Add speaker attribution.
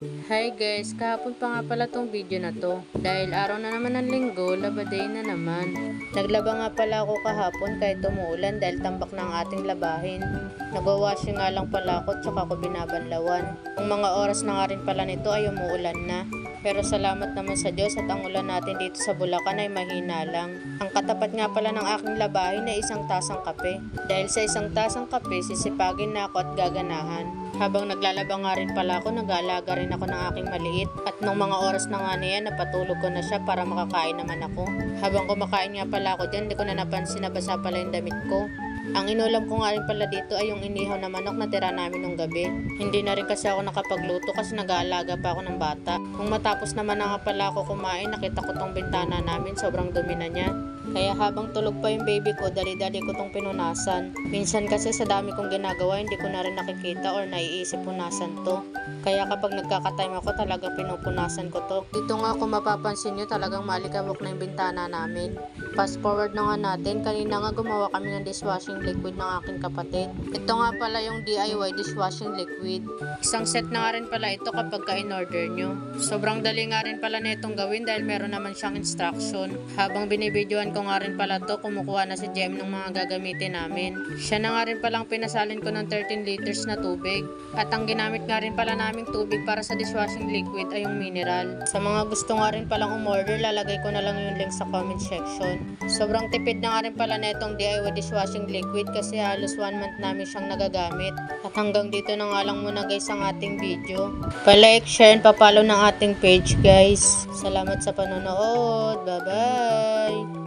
Speaker 1: Hi guys, kahapon pa nga pala tong video na to. Dahil araw na naman ng linggo, Laba Day na naman. Naglaba nga pala ako kahapon kahit umuulan dahil tambak na ang ating labahin. Nagwawashing nga lang pala ako tsaka ako binabanlawan. Ang mga oras na nga rin pala nito ay umuulan na. Pero salamat naman sa Diyos at ang ulan natin dito sa Bulacan ay mahina lang. Ang katapat nga pala ng aking labahin ay isang tasang kape. Dahil sa isang tasang kape, sisipagin na ako at gaganahan. Habang naglalaba nga rin pala ako, nag-aalaga rin ako ng aking maliit. At nung mga oras na nga niya, napatulog ko na siya para makakain naman ako. Habang kumakain nga pala ako dyan, di ko na napansin na basa pala yung damit ko. Ang inulam ko nga rin pala dito ay yung inihaw na manok na tira namin nung gabi. Hindi na rin kasi ako nakapagluto kasi nag-aalaga pa ako ng bata. Nung matapos naman na nga pala ako kumain, nakita ko tong bintana namin, sobrang dumi na niya. Kaya habang tulog pa yung baby ko, dali-dali ko tong pinunasan. Minsan kasi sa dami kong ginagawa, hindi ko na rin nakikita or naiisip punasan to. Kaya kapag nagkakatime ako, talagang pinupunasan ko to. Dito nga kung mapapansin nyo, talagang malikabok na yung bintana namin. Fast forward na nga natin, kanina nga gumawa kami ng dishwashing liquid ng aking kapatid. Ito nga pala yung DIY dishwashing liquid. Isang set na nga rin pala ito kapag ka-in-order nyo. Sobrang dali nga rin pala na itong gawin dahil meron naman siyang instruction. Habang binibidyoan ko nga rin pala to, kumukuha na si Jem ng mga gagamitin namin. Siya na nga rin palang pinasalin ko ng 13 liters na tubig. At ang ginamit nga rin pala naming tubig para sa dishwashing liquid ay yung mineral. Sa mga gusto nga rin palang umorder, lalagay ko na lang yung link sa comment section. Sobrang tipid na nga rin pala na itong DIY dishwashing liquid kasi halos 1 month namin siyang nagagamit. At hanggang dito na nga lang muna guys ang ating video. Pa-like, share, and pa-follow ng ating page guys. Salamat sa panonood. Bye-bye!